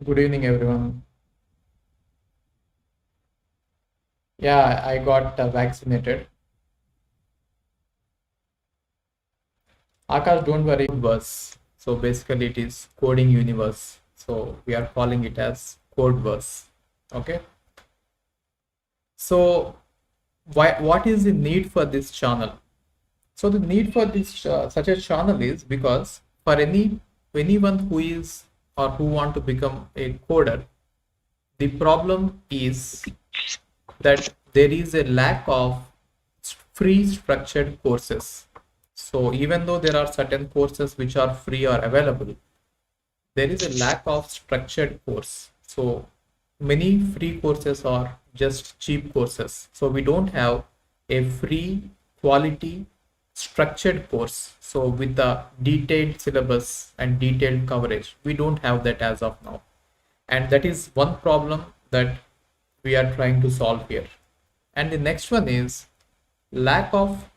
Good evening, everyone. Yeah, I got vaccinated. Akash, don't worry, verse. So basically, it is coding universe. So we are calling it as code verse. Okay. So what is the need for this channel? So the need for this such a channel is because for anyone who is or who want to become a coder, the problem is that there is a lack of free structured courses. So even though there are certain courses which are free or available, there is a lack of structured course. So many free courses are just cheap courses. So we don't have a free quality structured course. So with the detailed syllabus and detailed coverage, we don't have that as of now. And that is one problem that we are trying to solve here. And the next one is lack of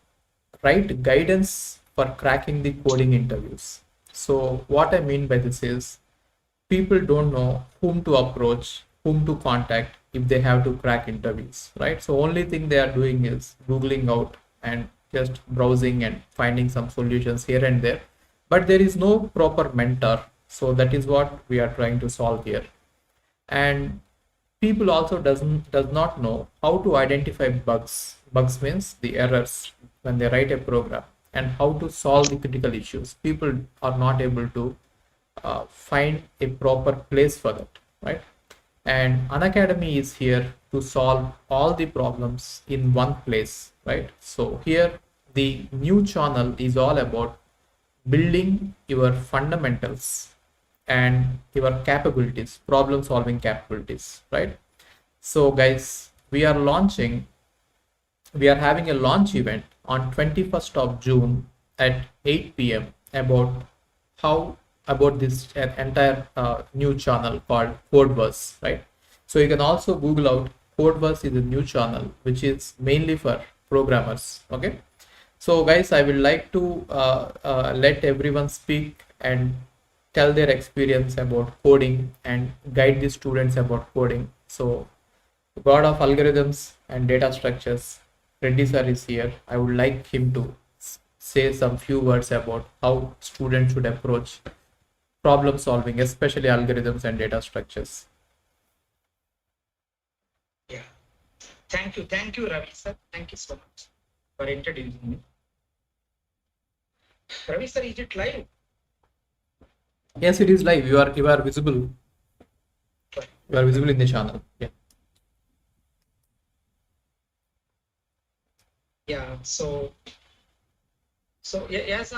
right guidance for cracking the coding interviews. So what I mean by this is people don't know whom to approach, whom to contact if they have to crack interviews, right? So only thing they are doing is googling out and just browsing and finding some solutions here and there, but there is no proper mentor. So that is what we are trying to solve here. And people also does not know how to identify bugs means the errors when they write a program, and how to solve the critical issues. People are not able to find a proper place for that, right? And Unacademy is here to solve all the problems in one place, right? So here the new channel is all about building your fundamentals and your capabilities, problem solving capabilities, right? So guys, we are having a launch event on 21st of June at 8 p.m. About this entire new channel called Codeverse, right? So you can also Google out Codeverse is a new channel which is mainly for programmers. Okay. So guys, I would like to let everyone speak and tell their experience about coding and guide the students about coding. So God of algorithms and data structures, Reddy sir is here. I would like him to say some few words about how students should approach problem solving, especially algorithms and data structures. Yeah. Thank you, Ravi sir. Thank you so much for introducing me. Ravi sir, is it live? Yes, it is live. You are visible. You are visible in the channel. Yeah. Yeah. So yeah, yes,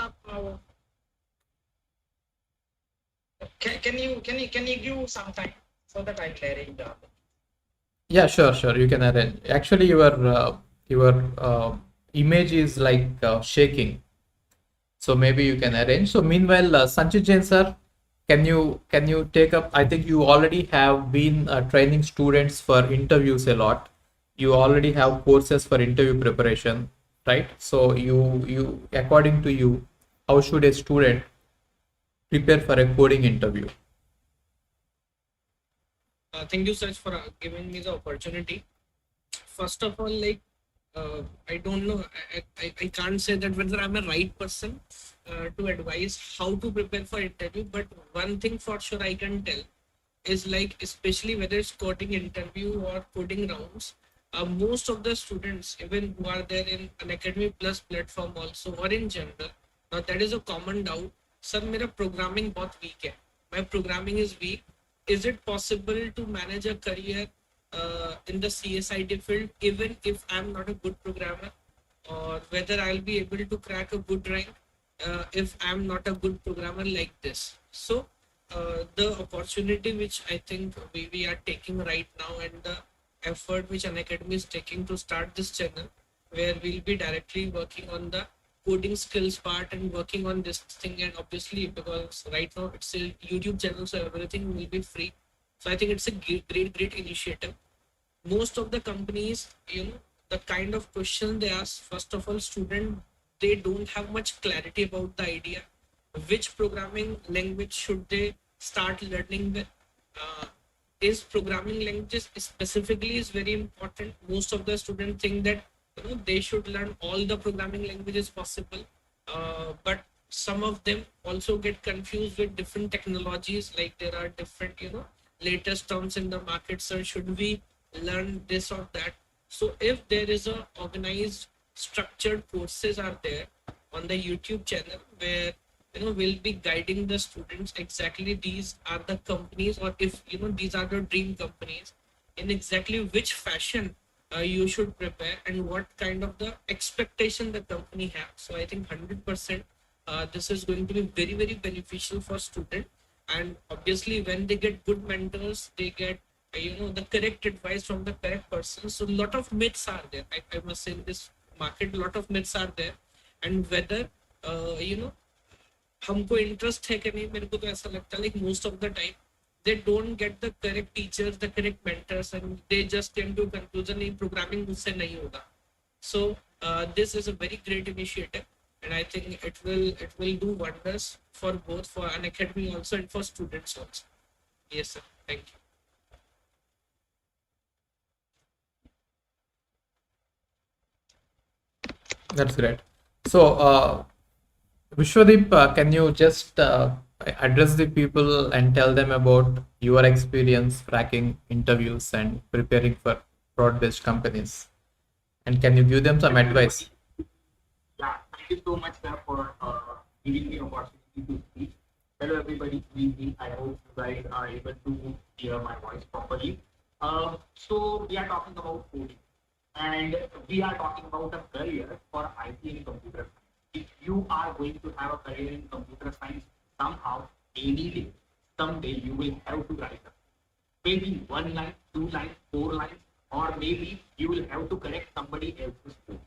can you give some time so that I arrange the. Yeah, sure. You can arrange. Actually, your image is like shaking, so maybe you can arrange. So meanwhile, Sanchit Jain sir, can you take up? I think you already have been training students for interviews a lot. You already have courses for interview preparation, right? So you according to you, how should a student prepare for a coding interview? Thank you, Saj, for giving me the opportunity. First of all, I don't know, I can't say that whether I'm a right person to advise how to prepare for interview, but one thing for sure I can tell is like, especially whether it's coding interview or coding rounds, most of the students, even who are there in an Academy Plus platform also, or in general, now that is a common doubt. Sir, मेरा programming बहुत weak है. My programming is weak. Is it possible to manage a career in the CSIT field even if I'm not a good programmer, or whether I'll be able to crack a good rank if I'm not a good programmer like this? So the opportunity which I think we are taking right now, and the effort which Unacademy is taking to start this channel, where we'll be directly working on the coding skills part and working on this thing. And obviously, because right now it's a YouTube channel, so everything will be free. So I think it's a great initiative. Most of the companies, the kind of question they ask, first of all, student, they don't have much clarity about the idea which programming language should they start learning with, uh, is programming languages specifically is very important. Most of the students think that they should learn all the programming languages possible, but some of them also get confused with different technologies. Like there are different latest terms in the market. So should we learn this or that? So if there is a organized, structured courses are there on the YouTube channel where we'll be guiding the students exactly these are the companies, or if these are the dream companies, in exactly which fashion you should prepare and what kind of the expectation the company have. So I think 100% this is going to be very very beneficial for student. And obviously when they get good mentors, they get the correct advice from the correct person. So a lot of myths are there. I must say in this market a lot of myths are there. And whether हमको interest है कि नहीं, मेरे को तो ऐसा लगता है like most of the time they don't get the correct teachers, the correct mentors, and they just came to conclusion नहीं programming मुझसे नहीं होगा. So this is a very great initiative, and I think it will do wonders for both for Unacademy also and for students also. Yes sir, thank you. That's great. So, Vishwadeep, can you just address the people and tell them about your experience cracking interviews and preparing for broad-based companies? And can you give them some advice? Yeah, thank you so much, sir, for giving me opportunity to speak. Hello, everybody. Good evening. I hope you guys are able to hear my voice properly. So we are talking about coding, and we are talking about a career for IT and computer science. If you are going to have a career in computer science, somehow, any day, someday, you will have to write a maybe one line, two lines, four lines, or maybe you will have to correct somebody else's code.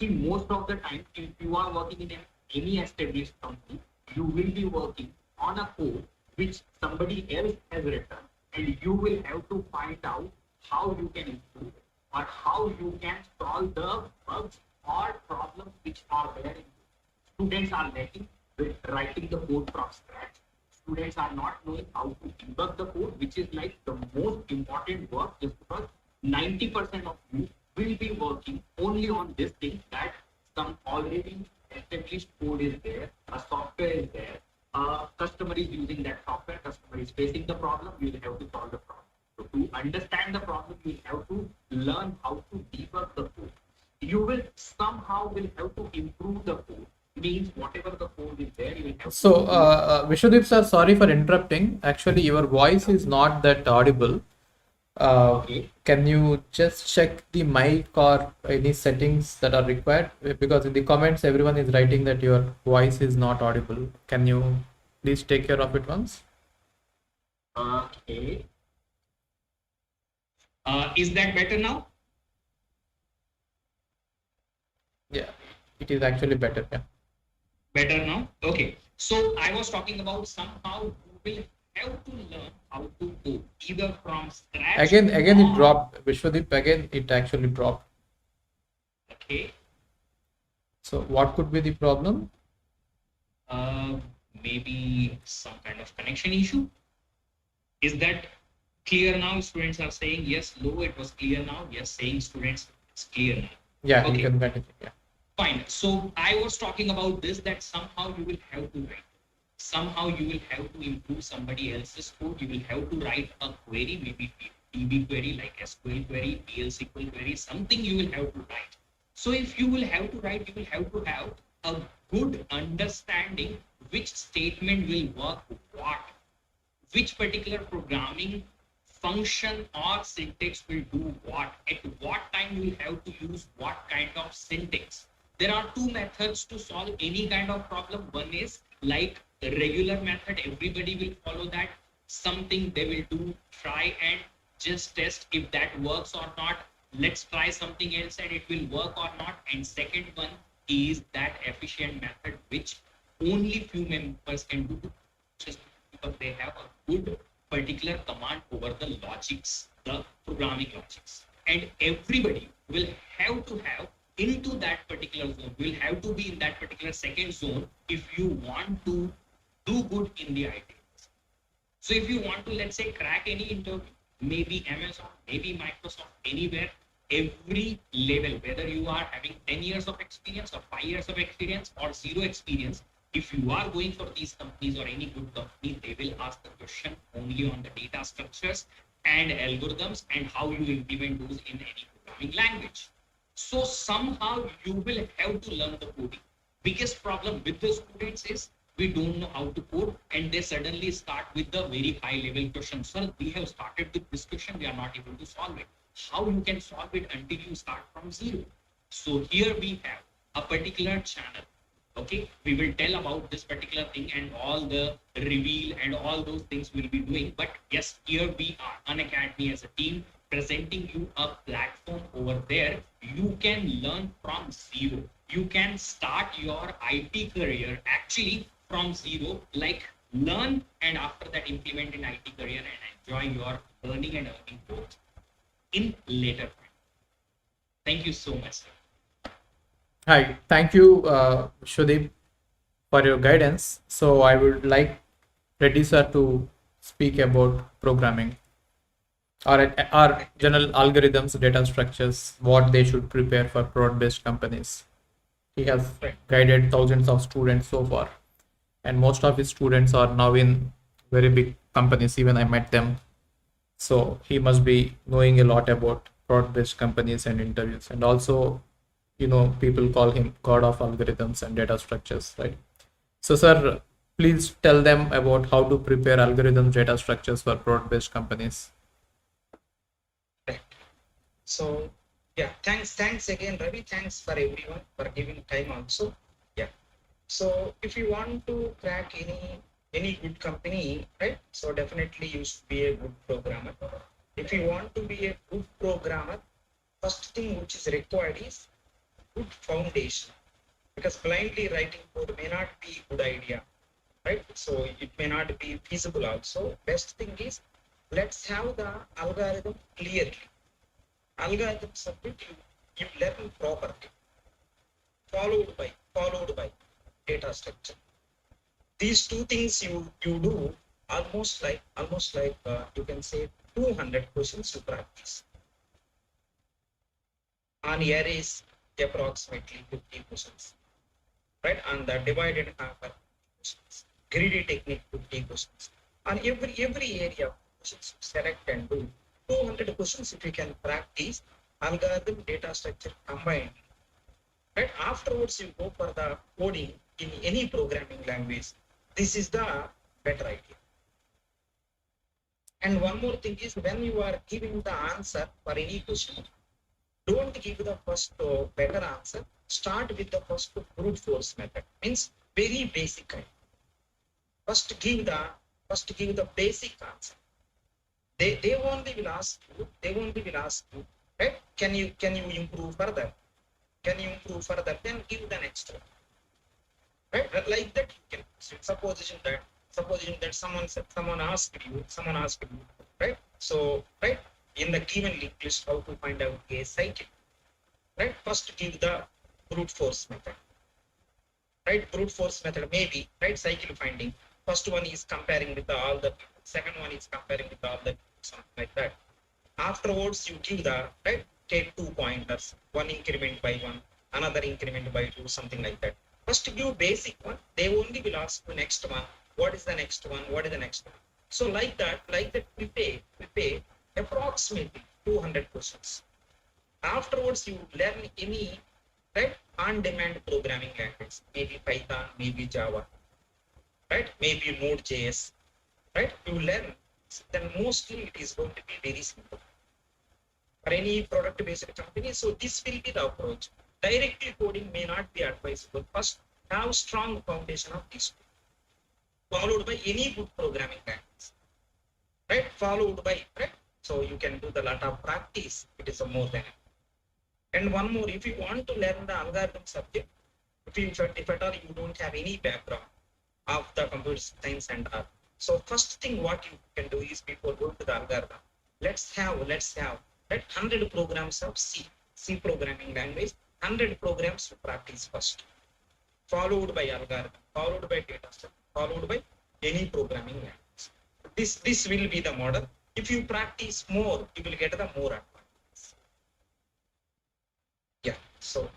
See, most of the time, if you are working in any established company, you will be working on a code which somebody else has written, and you will have to find out how you can improve it or how you can solve the bugs or problems which are there. Students are lacking with writing the code from scratch. Students are not knowing how to debug the code, which is like the most important work, just because 90% of you will be working only on this thing that some already established code is there, a software is there, a customer is using that software, customer is facing the problem, you will have to solve the problem. So to understand the problem, you have to learn how to debug the code. You will somehow will have to improve the code. Means whatever the code is there, you will have So, to Vishwadeep sir, sorry for interrupting. Actually, your voice is not that audible. okay. Can you just check the mic or any settings that are required? Because in the comments, everyone is writing that your voice is not audible. Can you please take care of it once? Okay. Is that better now? Yeah, it is actually better. Yeah. Better now? Okay. So I was talking about somehow you will have to learn how to code either from scratch. Again, it or- dropped. Vishwadeep, again, it actually dropped. Okay. So, what could be the problem? Maybe some kind of connection issue. Is that clear now? Students are saying yes, low, it was clear now. Yes, saying students, it's clear now. Yeah, you Okay. can continue. Yeah. Fine. So I was talking about this, that somehow you will have to write. Somehow you will have to improve somebody else's code. You will have to write a query, maybe DB query like SQL query, PL SQL query, something you will have to write. So if you will have to write, you will have to have a good understanding which statement will work what, which particular programming function or syntax will do what, at what time you will have to use what kind of syntax. There are two methods to solve any kind of problem. One is like the regular method, everybody will follow that. Something they will do, try and just test if that works or not. Let's try something else and it will work or not. And second one is that efficient method which only few members can do, just because they have a good particular command over the logics, the programming logics. And everybody will have to have into that particular zone, will have to be in that particular second zone if you want to do good in the IT. So if you want to, let's say, crack any interview, maybe Amazon, maybe Microsoft, anywhere, every level, whether you are having 10 years of experience or 5 years of experience or zero experience, if you are going for these companies or any good company, they will ask the question only on the data structures and algorithms and how you implement those in any programming language. So somehow you will have to learn the coding. Biggest problem with the students is we don't know how to code and they suddenly start with the very high level question. Sir, we have started with this question, we are not able to solve it. How you can solve it until you start from zero? So here we have a particular channel. Okay, we will tell about this particular thing and all the reveal and all those things we'll be doing. But yes, here we are, Unacademy as a team, presenting you a platform over there. You can learn from zero. You can start your IT career actually from zero, like learn and after that implement in IT career and enjoy your learning and earning both in later time. Thank you so much, sir. Hi, thank you, Shudip, for your guidance. So I would like Reddy sir to speak about programming or general algorithms, data structures, what they should prepare for product-based companies. He has guided thousands of students so far, and most of his students are now in very big companies. Even I met them, so he must be knowing a lot about product-based companies and interviews. And also, people call him god of algorithms and data structures, right? So sir, please tell them about how to prepare algorithms, data structures for product-based companies. Right. So yeah, thanks again, Ravi. Thanks for everyone for giving time also. Yeah. So if you want to crack any good company, right? So definitely you should be a good programmer. If you want to be a good programmer, first thing which is required is good foundation. Because blindly writing code may not be a good idea, right? So it may not be feasible also. Best thing is let's have the algorithm clearly. Algorithm subject you learn properly, followed by data structure. These two things you do almost like you can say 200 questions to practice. On arrays, approximately 50 questions, right? On the divided hammer questions, greedy technique 50 questions. On every area questions select and do 200 questions if you can practice algorithm data structure combined. Right? Afterwards, you go for the coding in any programming language. This is the better idea. And one more thing is when you are giving the answer for any question, don't give the first better answer. Start with the first brute force method. Means very basic kind. First give the basic answer. They only will ask you, right? Can you improve further? Can you improve further? Then give the next one. Right? Like that you can supposition that someone asked you, right? So right in the given linked list how to find out a cycle. Right? First give the brute force method. Right? Brute force method maybe right cycle finding. First one is comparing with all the second one is comparing with all the something like that. Afterwards, you give the right take 2 pointers, one increment by one, another increment by two, something like that. First give basic one, they only will ask the next one. What is the next one? What is the next one? So like that, we pay approximately 200 questions. Afterwards, you learn any right on-demand programming language, maybe Python, maybe Java, right? Maybe Node.js, right? You learn, then mostly it is going to be very simple for any product-based company. So this will be the approach. Directly coding may not be advisable. First, have strong foundation of this, followed by any good programming language, right? Followed by right. So you can do the lot of practice. It is a more than. And one more, if you want to learn the algorithm subject, if at all you don't have any background of the computer science and art, so first thing what you can do is before going to the algorithm, let's have right 100 programs of C programming language, 100 programs to practice first, followed by algorithm, followed by data structure, followed by any programming language. This will be the model. If you practice more, you will get the more advantage. Yeah. So,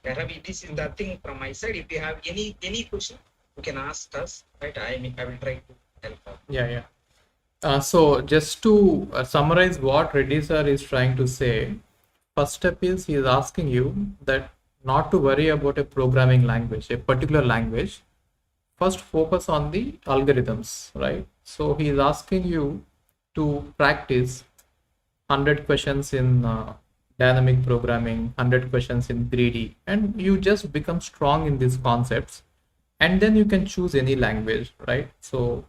Ravi, this is the thing from my side. If you have any question, you can ask us. Right? I will try to help out. Yeah. So just to summarize what Reddy sir is trying to say, first step is he is asking you that not to worry about a programming language, a particular language. First focus on the algorithms, right? So he is asking you to practice 100 questions in dynamic programming, 100 questions in 3D, and you just become strong in these concepts, and then you can choose any language, right? So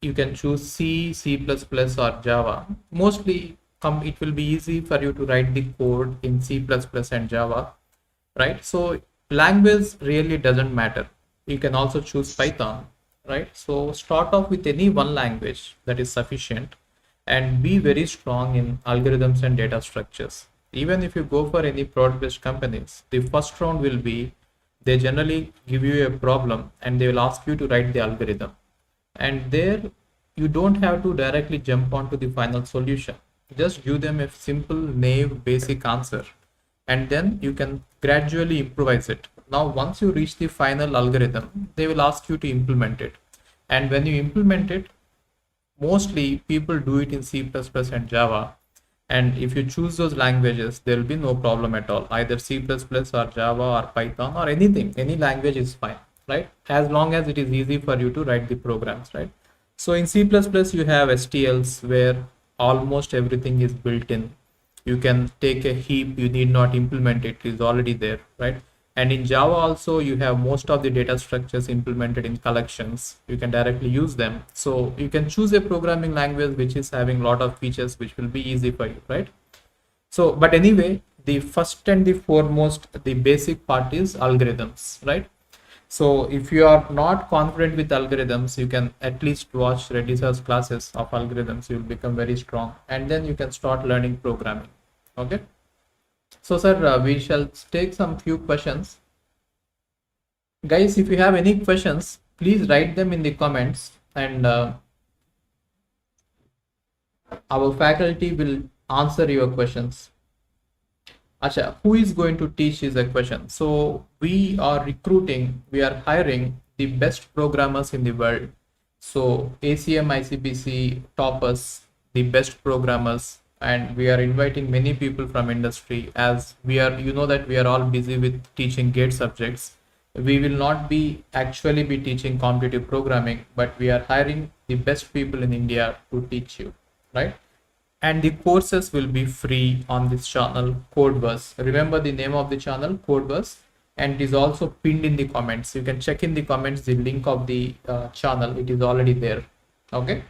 you can choose C, C++, or Java. Mostly it will be easy for you to write the code in C++ and Java, right? So language really doesn't matter. You can also choose Python, right? So start off with any one language that is sufficient, and be very strong in algorithms and data structures. Even if you go for any product-based companies, the first round will be, they generally give you a problem and they will ask you to write the algorithm, and there you don't have to directly jump onto the final solution. Just give them a simple naive basic answer, and then you can gradually improvise it. Now once you reach the final algorithm, they will ask you to implement it, and when you implement it, mostly people do it in C++ and Java. And if you choose those languages, there will be no problem at all. Either C++ or Java or Python or anything, any language is fine, right? As long as it is easy for you to write the programs, right? So in C++, you have STLs where almost everything is built in. You can take a heap, you need not implement it, it is already there, right? And in Java also, you have most of the data structures implemented in collections. You can directly use them. So you can choose a programming language which is having a lot of features which will be easy for you, right? So, but anyway, the first and the foremost, the basic part is algorithms, right? So if you are not confident with algorithms, you can at least watch Reddy sir's classes of algorithms. You will become very strong, and then you can start learning programming. Okay. So, sir, we shall take some few questions. Guys, if you have any questions, please write them in the comments, and our faculty will answer your questions. Acha, who is going to teach is a question. So we are recruiting, we are hiring the best programmers in the world. So ACM, ICPC toppers, the best programmers, and we are inviting many people from industry, as we are, you know, that we are all busy with teaching GATE subjects. We will not be actually be teaching competitive programming, but we are hiring the best people in India to teach you, right? And the courses will be free on this channel, Codebus. Remember the name of the channel, Codebus, and it is also pinned in the comments. You can check in the comments the link of the channel. It is already there. Okay.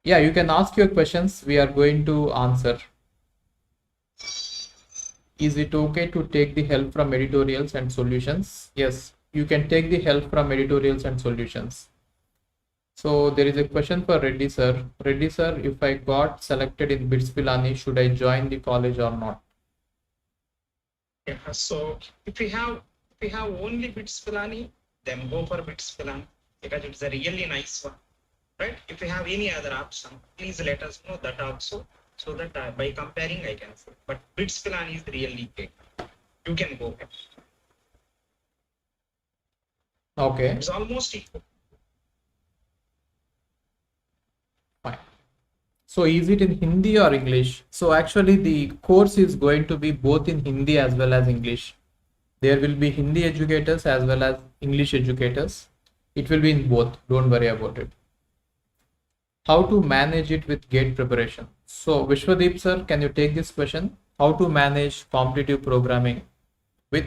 Yeah, you can ask your questions. We are going to answer. Is it okay to take the help from editorials and solutions? Yes, you can take the help from editorials and solutions. So there is a question for Reddy sir. Reddy sir, if I got selected in BITS Pilani, should I join the college or not? Yeah, so if we have only bits Pilani, then go for bits Pilani because it's a really nice one, right? If you have any other option, please let us know that also, so that by comparing I can say. But bits Pilani is really great. You can go ahead. Okay. It's almost equal. Fine. So is it in Hindi or English? So actually the course is going to be both in Hindi as well as English. There will be Hindi educators as well as English educators. It will be in both. Don't worry about it. How to manage it with GATE preparation? So Vishwadeep sir, can you take this question? How to manage competitive programming with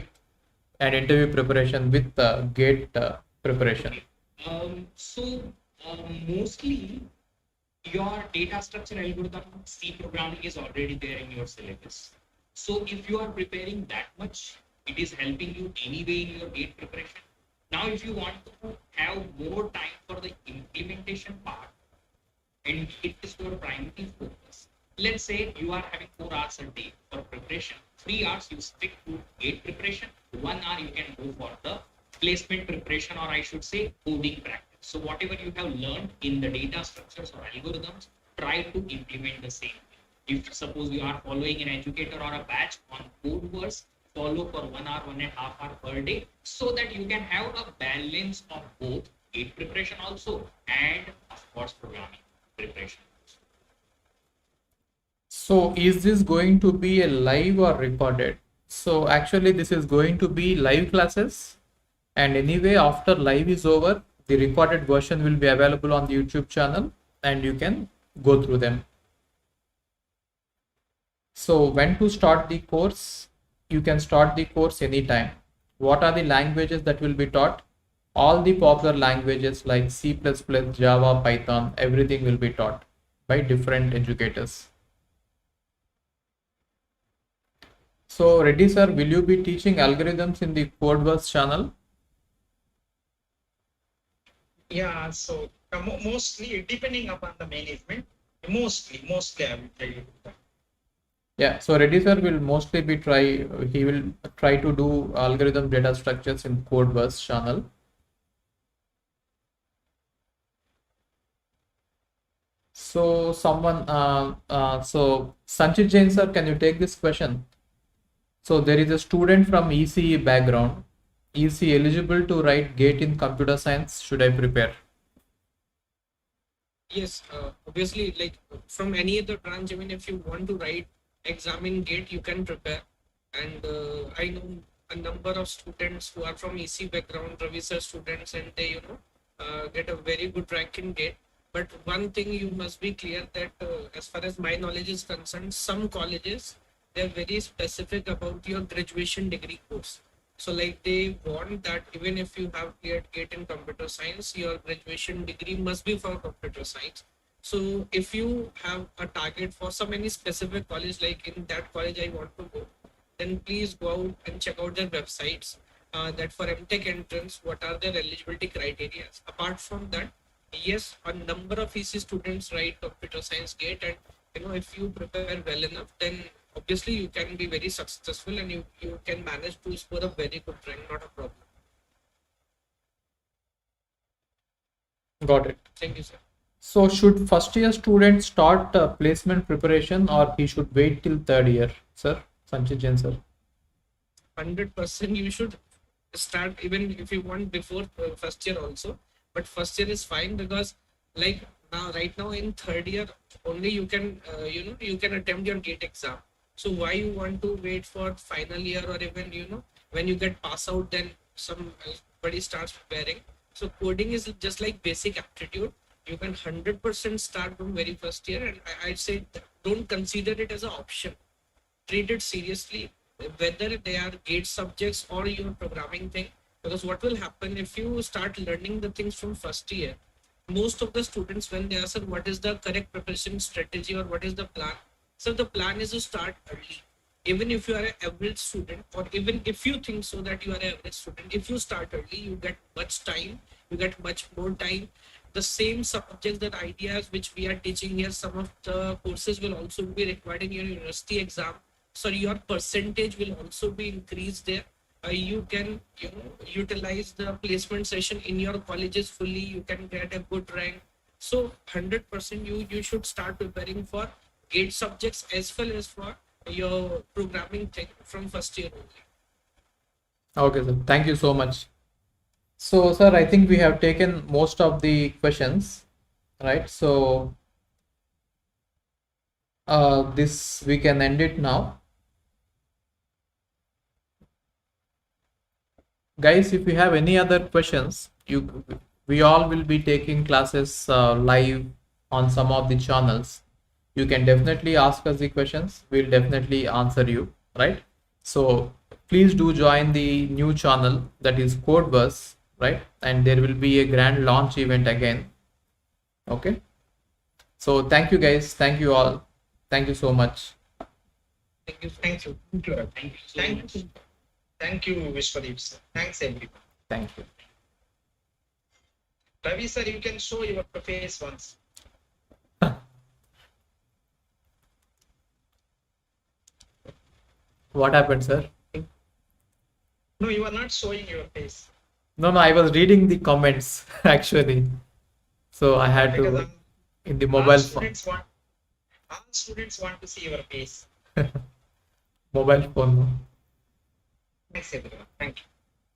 an interview preparation with GATE preparation? Mostly your data structure algorithm C programming is already there in your syllabus. So if you are preparing that much, it is helping you anyway in your GATE preparation. Now, if you want to have more time for the implementation part, and it is your primary focus. Let's say you are having 4 hours a day for preparation. 3 hours you stick to GATE preparation. 1 hour you can go for the placement preparation, or I should say coding practice. So whatever you have learned in the data structures or algorithms, try to implement the same. If suppose you are following an educator or a batch on Codeverse, follow for 1 hour, 1.5 hour per day, so that you can have a balance of both GATE preparation also and of course programming preparation. So is this going to be a live or recorded? So actually this is going to be live classes, and anyway after live is over, the recorded version will be available on the YouTube channel and you can go through them. So when to start the course? You can start the course anytime. What are the languages that will be taught? All the popular languages like C++, Java, Python, everything will be taught by different educators. So Reddy sir, will you be teaching algorithms in the Codeverse channel? Yeah, so mostly depending upon the management, mostly I will tell you that. Yeah, so Reddy sir will mostly be he will try to do algorithm data structures in Codeverse channel. So so Sanchit Jain sir, can you take this question? So there is a student from ECE background. Is he eligible to write GATE in computer science? Should I prepare? Yes, obviously, like from any other branch, even if you want to write exam in GATE, you can prepare. And I know a number of students who are from EC background, Ravi sir students, and they, get a very good rank in GATE. But one thing you must be clear that as far as my knowledge is concerned, some colleges, they're very specific about your graduation degree course. So like they want that even if you have cleared GATE in computer science, your graduation degree must be for computer science. So if you have a target for some any specific college, like in that college I want to go, then please go out and check out their websites. That for MTech entrance, what are their eligibility criteria? Apart from that, yes, a number of EC students write computer science GATE, and if you prepare well enough, then obviously you can be very successful and you can manage to score a very good rank, not a problem. Got it. Thank you, sir. So should first year student start placement preparation or he should wait till third year, sir? Sanchit Jain sir. 100% you should start even if you want before first year also, but first year is fine because like right now in third year only you can you can attempt your GATE exam. So why you want to wait for final year, or even when you get pass out then somebody starts preparing? So coding is just like basic aptitude. You can 100% start from very first year, and I'd say don't consider it as an option. Treat it seriously, whether they are GATE subjects or your programming thing. Because what will happen if you start learning the things from first year, most of the students, when they ask what is the correct preparation strategy or what is the plan, so the plan is to start early. Even if you are an average student, or even if you think so that you are an average student, if you start early, you get much time, you get much more time. The same subjects, that ideas which we are teaching here, some of the courses will also be required in your university exam. So your percentage will also be increased there. You can utilize the placement session in your colleges fully. You can get a good rank. So 100% you should start preparing for GATE subjects as well as for your programming thing from first year only. Okay, sir. Thank you so much. So, sir, I think we have taken most of the questions, right? So, this we can end it now. Guys, if you have any other questions, we all will be taking classes live on some of the channels. You can definitely ask us the questions. We'll definitely answer you, right? So please do join the new channel, that is Codeverse, right? And there will be a grand launch event again. Okay. So thank you guys. Thank you all. Thank you so much. Thank you. Thank you. Thank you. Thank you so Thank much. you. Thank you, Vishwadeep sir. Thanks everyone. Thank you. Ravi sir, you can show your face once. What happened, sir? No, you are not showing your face. No, no, I was reading the comments actually. So I had Because to in the all mobile phone. students want to see your face. Mobile phone. Thanks everyone. Thank you.